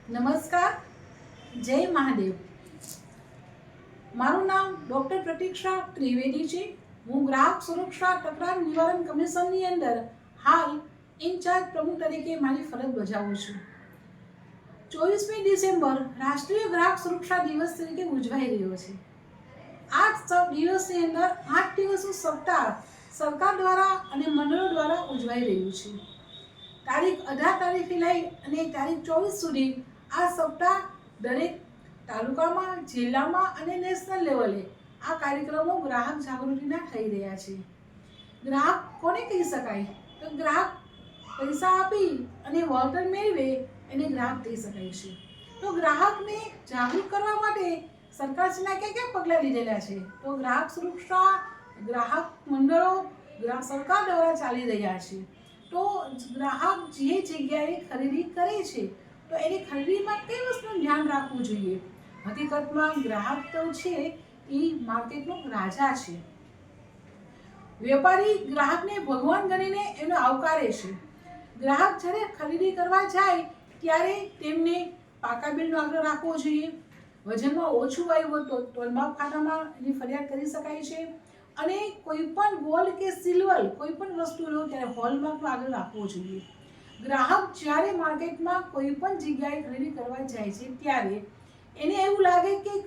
નમસ્કાર, જય મહાદેવ. મારું નામ ડૉક્ટર પ્રતીક્ષા ત્રિવેદી છે. હું ગ્રાહક સુરક્ષા તકરાર નિવારણ કમિશનની અંદર હાલ ઇન્ચાર્જ પ્રમુખ તરીકે મારી ફરજ બજાવું છું. 24મી ડિસેમ્બર રાષ્ટ્રીય ગ્રાહક સુરક્ષા દિવસ તરીકે ઉજવાઈ રહ્યો છે. આ દિવસની અંદર 8 દિવસનું સપ્તાહ સરકાર દ્વારા અને મંડળો દ્વારા ઉજવાઈ રહ્યું છે. તારીખ 18 તારીખથી લઈ અને તારીખ 24 સુધી આ સપ્તાહ દરેક તાલુકામાં, જિલ્લામાં અને નેશનલ લેવલે આ કાર્યક્રમો ગ્રાહક જાગૃતિના થઈ રહ્યા છે. ગ્રાહક કોને કહી શકાય? તો ગ્રાહક પૈસા આપી અને વળતર મેળવે એને ગ્રાહક કહી શકાય છે. તો ગ્રાહકને જાગૃત કરવા માટે સરકારશ્રીના કયા કયા પગલાં લીધેલા છે? તો ગ્રાહક સુરક્ષા, ગ્રાહક મંડળો સરકાર દ્વારા ચાલી રહ્યા છે. તો ગ્રાહક જે જગ્યાએ ખરીદી કરે છે તો એની ખરીદીમાં કઈ વસ્તુનું ધ્યાન રાખવું જોઈએ? હકીકતમાં ગ્રાહક તો છે એ માર્કેટનો રાજા છે. વેપારી ગ્રાહકને ભગવાન ગણીને એનો આવકારે છે. ગ્રાહક જ્યારે ખરીદી કરવા જાય ત્યારે તેમને પાકા બિલનો આગ્રહ રાખવો જોઈએ. વજનમાં ઓછું આવ્યું તો તોલમાપ ખાતામાં એની ફરિયાદ કરી શકાય છે. અને કોઈ પણ ગોલ્ડ કે સિલ્વર કોઈ પણ વસ્તુ લો ત્યારે હોલમાર્કનો આગ્રહ રાખવો જોઈએ. ગ્રાહક જ્યારે માર્કેટમાં કોઈ પણ જગ્યાએ ખરીદી કરવા જાય છે ત્યારે એને એવું લાગે કે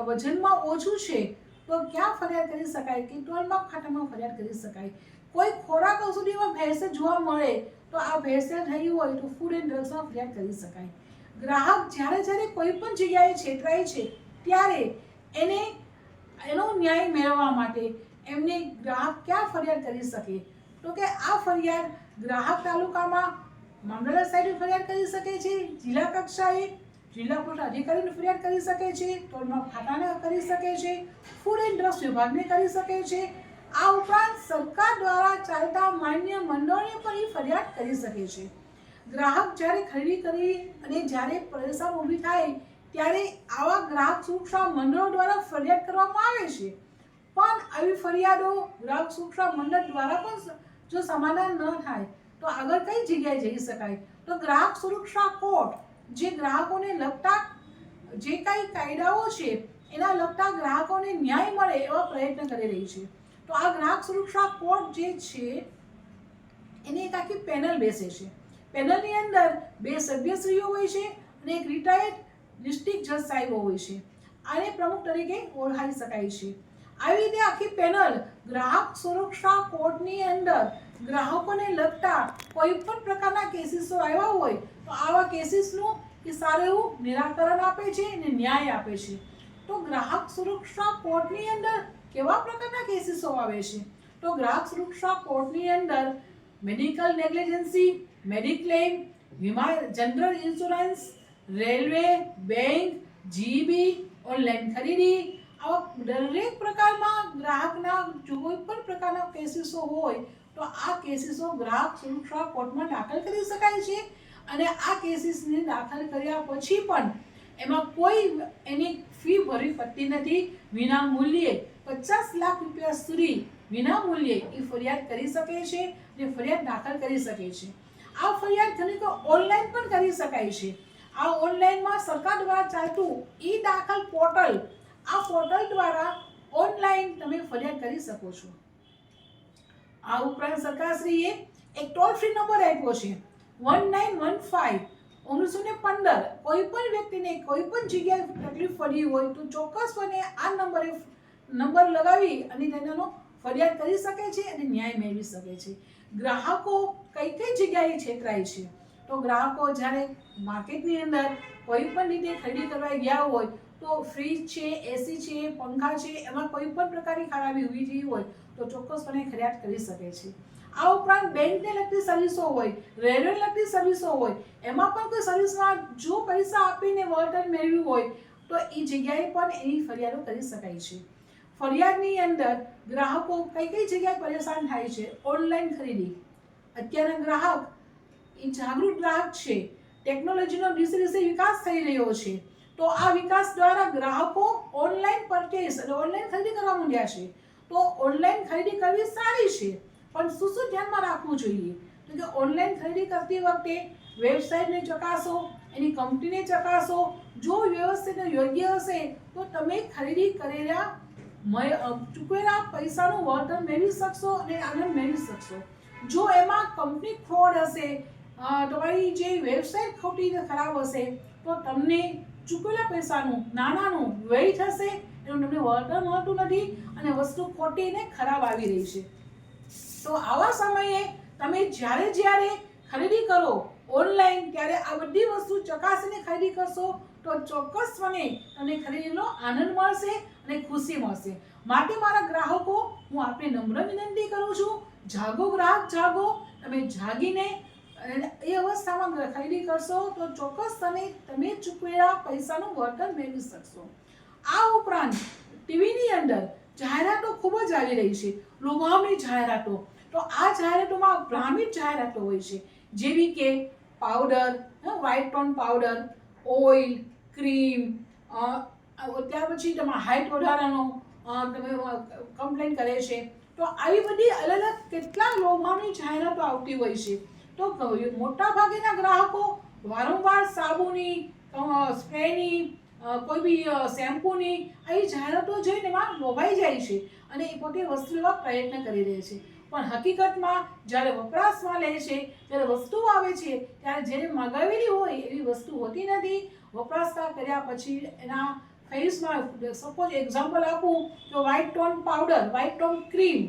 વજનમાં ઓછું છે તો ક્યાં ફરિયાદ કરી શકાય કે તોલમાપ ખાતામાં ફરિયાદ કરી શકાય. કોઈ ખોરાક સુધીમાં ભેળસેળ જોવા મળે તો આ ભેળસેળ થઈ હોય તો ફૂડ એન્ડ ડ્રગ્સમાં ફરિયાદ કરી શકાય. ગ્રાહક જ્યારે કોઈ પણ જગ્યાએ છેતરાય છે ત્યારે એને એનો ન્યાય મેળવવા માટે એમને ગ્રાહક ક્યાં ફરિયાદ કરી શકે? તો કે આ ફરિયાદ ગ્રાહક તાલુકામાં મામલતદાર સાહેબે ફરિયાદ કરી શકે છે, જિલ્લા કક્ષાએ જિલ્લા પોલીસ અધિકારીને ફરિયાદ કરી શકે છે, તોલમાપ ખાતાને કરી શકે છે, ફૂડ એન્ડ ડ્રગ્સ વિભાગને કરી શકે છે. આ ઉપરાંત સરકાર દ્વારા ચાલતા માન્ય મંડળોને પણ ફરિયાદ કરી શકે છે. ગ્રાહક જ્યારે ખરીદી કરી અને જ્યારે પરેશાન ઊભી થાય ત્યારે આવા ગ્રાહક સુરક્ષા મંડળો દ્વારા ફરિયાદ કરવામાં આવે છે. પણ આવી ફરિયાદો ગ્રાહક સુરક્ષા મંડળ દ્વારા પણ જો સમાધાન ન થાય તો આગળ કઈ જગ્યાએ જઈ શકાય? તો ગ્રાહક સુરક્ષા કોર્ટ જે ગ્રાહકોને લગતા જે કઈ કાયદાઓ છે એના લગતા ગ્રાહકોને ન્યાય મળે એવા પ્રયત્ન કરી રહી છે. તો આ ગ્રાહક સુરક્ષા કોર્ટ જે છે એની એક આખી પેનલ બેસે છે. પેનલની અંદર 2 સભ્યશ્રીઓ હોય છે અને એક રિટાયર્ડ ડિસ્ટ્રિક્ટ જજ સાહેબો હોય છે. આને પ્રમુખ તરીકે ઓળખાઈ શકાય છે. આવી રીતે આખી પેનલ ગ્રાહક સુરક્ષા કોર્ટની અંદર ગ્રાહકોને લગતા કોઈ પણ પ્રકારના કેસીસો આવ્યા હોય તો આવા કેસીસનું એ સારું એવું નિરાકરણ આપે છે અને ન્યાય આપે છે. તો ગ્રાહક સુરક્ષા કોર્ટની અંદર કેવા પ્રકારના કેસીસો આવે છે? તો ગ્રાહક સુરક્ષા કોર્ટની અંદર મેડિકલ નેગ્લિજન્સી, મેડિક્લેમ, વીમા, general insurance, railway, bank, GB, online ખરીદી, આવા દરેક પ્રકારમાં ગ્રાહકના કોઈ પણ પ્રકારના કેસીસો હોય તો આ કેસીસો ગ્રાહક સુરક્ષા કોર્ટમાં દાખલ કરી શકાય છે. અને આ કેસીસને દાખલ કર્યા પછી પણ એમાં કોઈ એની ફી ભરવી પડતી નથી. વિના મૂલ્યે 50 લાખ રૂપિયા સુધી વિના મૂલ્યે એ ફરિયાદ કરી શકે છે અને ફરિયાદ દાખલ કરી શકે છે. આ ફરિયાદ ઘણી તો ઓનલાઈન પણ કરી શકાય છે. આ ઓનલાઈનમાં સરકાર દ્વારા ચાલતું ઈ દાખલ પોર્ટલ, આ પોર્ટલ દ્વારા ઓનલાઈન તમે ફરિયાદ કરી શકો છો. આ ઉપરાંત સરકારશ્રીએ એક ટોલ ફ્રી નંબર આપ્યો છે 1915 1915. કોઈ પણ વ્યક્તિને કોઈ પણ જગ્યાએ તકલીફ પડી હોય તો ચોક્કસપણે આ નંબર લગાવી અને તેનો ફરિયાદ કરી શકે છે અને ન્યાય મેળવી શકે છે. ગ્રાહકો કઈ જગ્યાએ છેતરાય છે? તો ગ્રાહકો જ્યારે માર્કેટની અંદર કોઈ પણ રીતે ખરીદી કરવા ગયા હોય તો ફ્રીજ છે, એસી છે, પંખા છે, એમાં કોઈ પણ પ્રકારની ખરાબી ઊભી થઈ હોય તો ચોક્કસપણે ફરિયાદ કરી શકે છે. આ ઉપરાંત બેંકને લગતી સર્વિસો હોય, રેલવે લગતી સર્વિસો હોય, એમાં પણ કોઈ સર્વિસમાં જો પૈસા આપીને વળતર મેળવ્યું હોય તો એ જગ્યાએ પણ એની ફરિયાદો કરી શકાય છે. ફરિયાદની અંદર ગ્રાહકો કઈ જગ્યાએ પરેશાન થાય છે? ઓનલાઈન ખરીદી. અત્યારના ગ્રાહક એ જાગૃત ગ્રાહક છે. ટેકનોલોજીનો દિવસે વિકાસ થઈ રહ્યો છે. તો આ વિકાસ દ્વારા ગ્રાહકો ઓનલાઈન પરચેસ અને ઓનલાઈન ખરીદી કરવા માંડ્યા છે. તો ઓનલાઈન ખરીદી કરવી સારી છે પણ શું ધ્યાનમાં રાખવું જોઈએ? તો કે ઓનલાઈન ખરીદી કરતી વખતે વેબસાઇટને ચકાસો, એની કંપનીને ચકાસો. જો વ્યવસ્થિત અને યોગ્ય હશે તો તમે ખરીદી કરેલા ચૂકવેલા પૈસાનું વળતર મેળવી શકશો અને આનંદ મેળવી શકશો. જો એમાં કંપની ફ્રોડ હશે, તમારી જે વેબસાઇટ ખોટી ખરાબ હશે, તો તમને ચૂકવેલા પૈસાનું નાનાનું વ્યય થશે, એનું તમને વળતર મળતું નથી અને વસ્તુ ખોટી ને ખરાબ આવી રહી છે. તો આવા સમયે તમે જ્યારે ખરીદી કરો ઓનલાઈન, ત્યારે આ બધી વસ્તુ ચકાસીને ખરીદી કરશો તો ચોક્કસપણે તમને ખરીદીનો આનંદ મળશે અને ખુશી મળશે. માટે મારા ગ્રાહકો, હું આપને નમ્ર વિનંતી કરું છું, જાગો ગ્રાહક જાગો. તમે જાગીને એ અવસ્થામાં ખરીદી કરશો તો ચોક્કસ તમે ચૂકવેલા પૈસાનું વળતર મેળવી શકશો. આ ઉપરાંત ટીવીની અંદર જાહેરાતો ખૂબ જ આવી રહી છે, લોભામણી જાહેરાતો. તો આ જાહેરાતોમાં ભ્રામિત જાહેરાતો હોય છે, જેવી કે powder, white tone powder, oil, cream, ત્યાર પછી તમારા હાઇટ વધારાનો તમે કમ્પ્લેન કરે છે. તો આવી બધી અલગ અલગ કેટલા લોભામણી જાહેરાતો આવતી હોય છે. તો મોટા ભાગના ગ્રાહકો વારંવાર સાબુની, સ્પ્રેની, કોઈ બી શેમ્પૂની આવી જાહેરાતો જોઈને એમાં લોભાઈ જાય છે અને એ પોતે વસ્તુ લેવા પ્રયત્ન કરી રહે છે. પણ હકીકતમાં જ્યારે વપરાશમાં લે છે, જ્યારે વસ્તુ આવે છે, ત્યારે જેને મગાવેલી હોય એવી વસ્તુ હોતી નથી. વપરાશતા કર્યા પછી એના ફેસમાં, સપોઝ એક્ઝામ્પલ આપું તો white tone powder, white tone cream,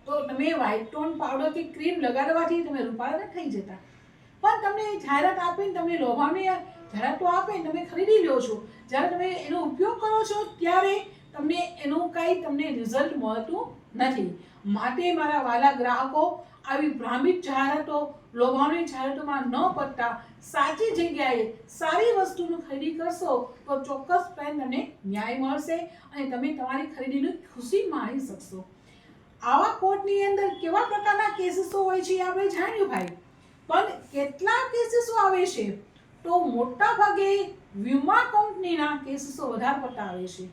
તો તમે વ્હાઇટ ટોન પાવડર કે ક્રીમ લગાડવાથી તમે રૂપાળા થઈ જતા, પણ તમને જાહેરાત આપીને તમને લોભામણી જાહેરાતો આપે, તમે ખરીદી લો છો. જ્યારે તમે એનો ઉપયોગ કરો છો ત્યારે તમને એનું કાંઈ તમને રિઝલ્ટ મળતું નથી. માટે મારા વાલા ગ્રાહકો, આવી ભ્રામિત જાહેરાતો, લોભામણી જાહેરાતોમાં ન પડતા સાચી જગ્યાએ સારી વસ્તુનું ખરીદી કરશો તો ચોક્કસપણે તમને ન્યાય મળશે અને તમે તમારી ખરીદીની ખુશી માણી શકશો. આવા કોર્ટની અંદર કેવા પ્રકારના કેસીસો હોય છે આપણે જાણ્યું ભાઈ, પણ કેટલા કેસીસો આવે છે તો મોટા ભાગે વીમા કંપનીના કેસીસો વધારે પડતા આવે છે.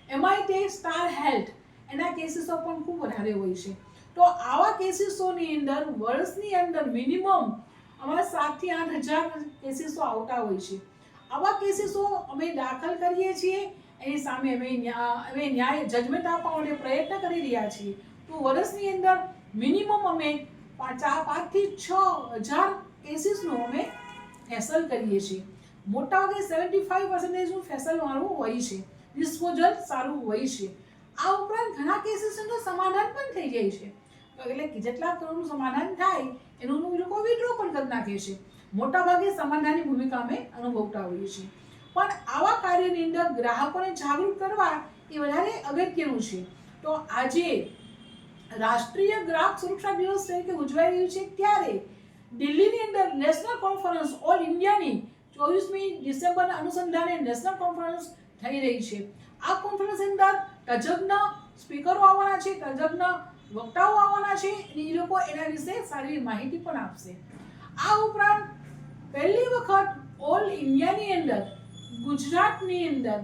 એમાંય તે સ્ટાર હેલ્થ, એના કેસીસો પણ ખૂબ વધારે હોય છે. તો આવા કેસીસોની અંદર વર્ષની અંદર મિનિમમ અમારા 7 થી 8 હજાર કેસીસો આવતા હોય છે. આવા કેસીસો અમે દાખલ કરીએ છીએ, એની સામે અમે ન્યાય જજમેન્ટ આપવા માટે પ્રયત્ન કરી રહ્યા છીએ. તો વર્ષની અંદર મિનિમમ અમે 5 થી 6 હજાર કેસીસનું અમે ફેસલ કરીએ છીએ. મોટાભાગે 75% ફેસલ વાળું હોય છે, ડિસ્પોઝલ સારું હોય છે. આ ઉપરાંત ઘણા કેસીસનું સમાધાન પણ થઈ જાય છે. એટલે જેટલા કરોડનું સમાધાન થાય એનું લોકો વિડ્રો પણ કરી નાખે છે. મોટાભાગે સમાધાનની ભૂમિકા અમે અનુભવતા હોઈએ છીએ. પણ આવા કાર્યની અંદર ગ્રાહકોને જાગૃત કરવા એ વધારે અગત્યનું છે. તો આજે રાષ્ટ્રીય ગ્રાહક સુરક્ષા દિવસ તરીકે ઉજવાઈ રહ્યું છે, ત્યારે દિલ્હીની અંદર નેશનલ કોન્ફરન્સ ઓલ ઇન્ડિયાની 24મી ડિસેમ્બરના અનુસંધાને નેશનલ કોન્ફરન્સ થઈ રહી છે. આ કોન્ફરન્સ અંદર તજજ્ઞ સ્પીકરો આવવાના છે, તજજ્ઞ વક્તાઓ આવવાના છે અને એ લોકો એના વિશે સારી માહિતી પણ આપશે. આ ઉપરાંત પહેલી વખત ઓલ ઇન્ડિયાની અંદર ગુજરાતની અંદર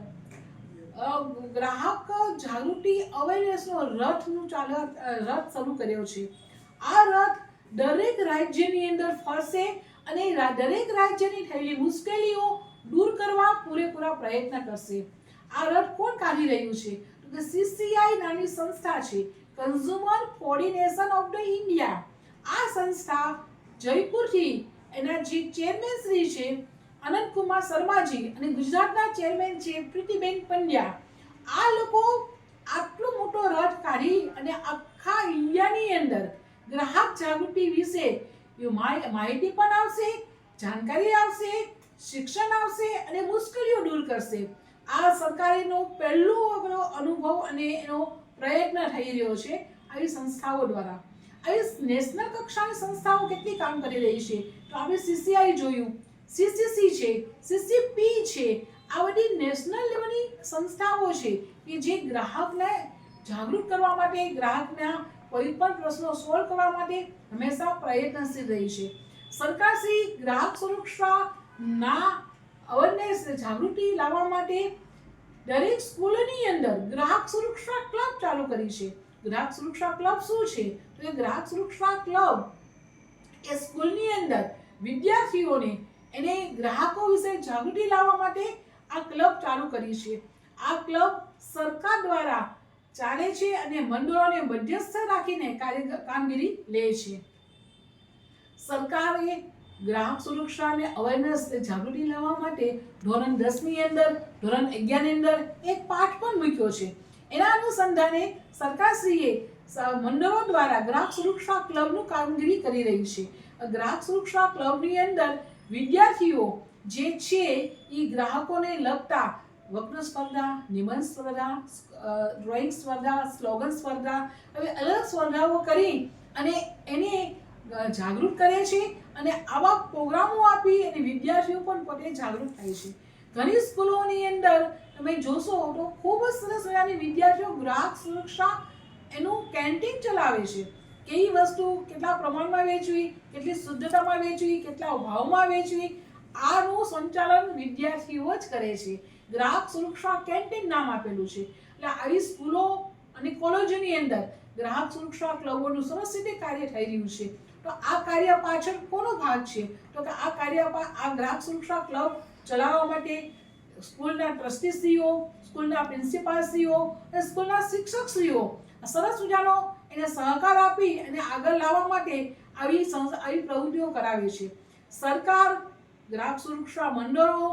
ગ્રાહક જાગૃતિ અવેરનેસનો રથ શરૂ કર્યો છે. આ રથ દરેક રાજ્યની અંદર ફરશે અને દરેક રાજ્યની થયેલી મુશ્કેલીઓ દૂર કરવા પૂરેપૂરા પ્રયત્ન કરશે. આ રથ કોણ કાઢી રહ્યું છે તો કે CCI નાની સંસ્થા છે, consumer coordination of the India. આ સંસ્થા જયપુરથી એના જે ચેરમેન શ્રી છે અનંતકુમાર શર્માજી અને ગુજરાતના ચેરમેન છે પ્રીતિબેન પંડ્યા, આ લોકો આટલો મોટો રથ કાઢી અને આખા ઇન્ડિયાની અંદર ગ્રાહક જાગૃતિ વિશે માહિતી પણ આવશે, જાણકારી આવશે, શિક્ષણ આવશે અને મુશ્કેલીઓ દૂર કરશે. આ સરકારનો પહેલો અનુભવ અને એનો પ્રયત્ન થઈ રહ્યો છે આવી સંસ્થાઓ દ્વારા. આવી નેશનલ કક્ષાની સંસ્થાઓ કેટલી કામ કરી રહી છે તો આપણે CCI જોયું, CCC છે, CCP છે. આ બધી નેશનલ લેવલની સંસ્થાઓ છે કે જે ગ્રાહકને જાગૃત કરવા માટે, ગ્રાહકના કોઈ પણ પ્રશ્નો સોલ્વ કરવા માટે હંમેશા પ્રયત્નશીલ રહી છે. સરકારશ્રી ગ્રાહક સુરક્ષાના અવેરનેસ જાગૃતિ લાવવા માટે દરેક સ્કૂલની અંદર ગ્રાહક સુરક્ષા ક્લબ ચાલુ કરી છે. ગ્રાહક સુરક્ષા ક્લબ શું છે તો એ ગ્રાહક સુરક્ષા ક્લબ એ સ્કૂલની અંદર વિદ્યાર્થીઓને એને ગ્રાહકો વિશે જાગૃતિ લાવવા માટે આ ક્લબ ચાલુ કરી છે. આ ક્લબ સરકાર દ્વારા ચાલે છે અને મંડળોને મધ્યસ્થ રાખીને કામગીરી લે છે. સરકારે ગ્રાહક સુરક્ષા અને અવેરનેસ જાગૃતિ લાવવા માટે ધોરણ 10 ની અંદર, ધોરણ 11 ની અંદર એક પાઠ પણ મૂક્યો છે. એના અનુસંધાને સરકારશ્રીએ મંડળો દ્વારા ગ્રાહક સુરક્ષા ક્લબનું કામગીરી કરી રહી છે. ગ્રાહક સુરક્ષા ક્લબની અંદર વિદ્યાર્થીઓ જે છે એ ગ્રાહકોને લગતા વક્તૃત્વ સ્પર્ધા, નિબંધ સ્પર્ધા, ડ્રોઈંગ સ્પર્ધા, સ્લોગન સ્પર્ધા, હવે અલગ સ્પર્ધાઓ કરી અને એને જાગૃત કરે છે અને આવા પ્રોગ્રામો આપી અને વિદ્યાર્થીઓ પણ પોતે જાગૃત થાય છે. ઘણી સ્કૂલોની અંદર તમે જોશો તો ખૂબ જ સરસ મજાની વિદ્યાર્થીઓ ગ્રાહક સુરક્ષા એનું કેન્ટીન ચલાવે છે. કેવી વસ્તુ કેટલા પ્રમાણમાં વેચવી, કેટલી શુદ્ધતામાં વેચવી, કેટલા ભાવમાં વેચવી, આનું સંચાલન વિદ્યાર્થીઓ જ કરે છે. ગ્રાહક સુરક્ષા કેન્ટીન નામ આપેલું છે. એટલે આવી સ્કૂલો અને કોલેજોની અંદર ગ્રાહક સુરક્ષા ક્લબોનું સરસ રીતે કાર્ય થઈ રહ્યું છે. તો આ કાર્ય પાછળ કોનો ભાગ છે? તો કે આ ગ્રાહક સુરક્ષા ક્લબ ચલાવવા માટે સ્કૂલના ટ્રસ્ટીશ્રીઓ, સ્કૂલના પ્રિન્સિપાલશ્રીઓ અને સ્કૂલના શિક્ષકશ્રીઓ સરસ મજાનો એને સહકાર આપી અને આગળ લાવવા માટે આવી પ્રવૃત્તિઓ કરાવે છે. સરકાર, ગ્રાહક સુરક્ષા મંડળો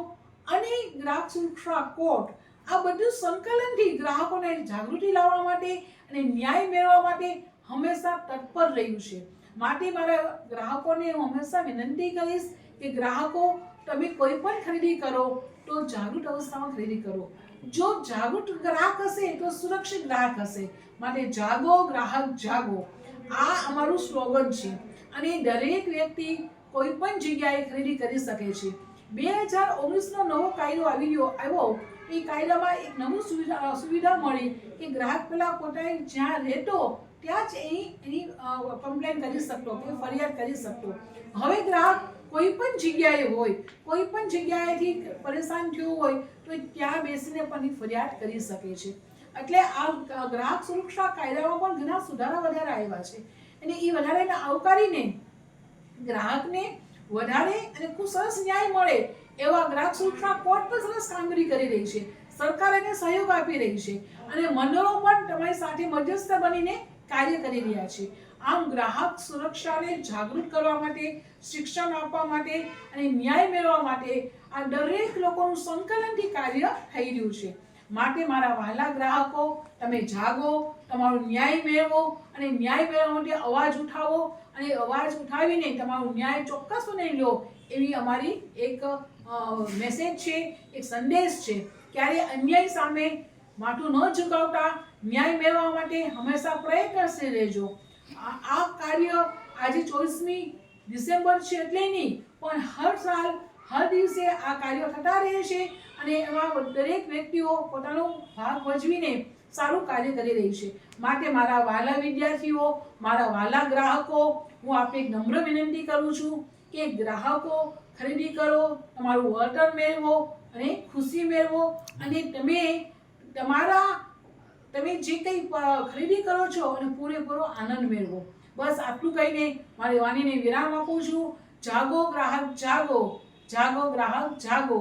અને ગ્રાહક સુરક્ષા કોર્ટ આ બધું સંકલનથી ગ્રાહકોને જાગૃતિ લાવવા માટે અને ન્યાય મેળવવા માટે હંમેશા તત્પર રહ્યું છે. માટે મારા ગ્રાહકોને હું હંમેશા વિનંતી કરીશ કે ગ્રાહકો તમે કોઈ પણ ખરીદી કરો તો જાગૃત અવસ્થામાં ખરીદી કરો. જો જાગૃત ગ્રાહક હશે તો સુરક્ષિત ગ્રાહક હશે. માટે જાગો ગ્રાહક જાગો, આ અમારું સ્લોગન છે અને દરેક વ્યક્તિ કોઈ પણ જગ્યાએ ખરીદી કરી શકે છે. 2019નો નવો કાયદો આવ્યો. એ કાયદામાં એક નવું સુવિધા મળી કે ગ્રાહક પેલા પોતાને જ્યાં રહેતો ત્યાં જ એની કમ્પ્લેન કરી શકતો કે ફરિયાદ કરી શકતો. હવે ગ્રાહક કોઈ પણ જગ્યાએ હોય, કોઈ પણ જગ્યાએથી પરેશાન થયો હોય તો ત્યાં બેસીને પણ ફરિયાદ કરી શકે છે. એટલે આ ગ્રાહક સુરક્ષા કાયદામાં પણ ઘણા સુધારા વધારા આવ્યા છે અને એ વધારાને આવકારીને ગ્રાહકને વધારે અને ખૂબ સરસ ન્યાય મળે એવા ગ્રાહક સુરક્ષા કોર્ટ પણ સરસ કામગીરી કરી રહી છે. સરકાર એને સહયોગ આપી રહી છે અને મંડળો પણ તમારી સાથે મધ્યસ્થ બનીને કાર્ય કરી રહ્યા છે. આમ ગ્રાહક સુરક્ષાને જાગૃત કરવા માટે, શિક્ષણ આપવા માટે અને ન્યાય મેળવવા માટે આ દરેક લોકોનું સંકલનથી કાર્ય થઈ રહ્યું છે. માટે મારા વહાલા ગ્રાહકો, તમે જાગો, તમારો ન્યાય મેળવો અને ન્યાય મેળવવા માટે અવાજ ઉઠાવો અને અવાજ ઉઠાવીને તમારો ન્યાય ચોક્કસપણે લો એવી અમારી એક મેસેજ છે, એક સંદેશ છે. ક્યારે અન્યાય સામે માથું ન ઝુકાવતા ન્યાય મેળવવા માટે હંમેશા પ્રયત્નશીલ રહેજો. આ કાર્ય આજે 24મી ડિસેમ્બર છે એટલે નહીં, પણ હર સાલ હર દિવસે આ કાર્યો થતા રહે છે અને એમાં દરેક વ્યક્તિઓ પોતાનો ભાગ ભજવીને સારું કાર્ય કરી રહી છે. માટે મારા વહાલા વિદ્યાર્થીઓ, મારા વહાલા ગ્રાહકો, હું આપને એક નમ્ર વિનંતી કરું છું કે ગ્રાહકો ખરીદી કરો, તમારું વળતર મેળવો અને ખુશી મેળવો અને તમે જે કંઈ ખરીદી કરો છો અને પૂરેપૂરો આનંદ મેળવો. બસ આટલું કહીને મારી વાણીને વિરામ આપું છું. જાગો ગ્રાહક જાગો, જાગો ગ્રાહક જાગો.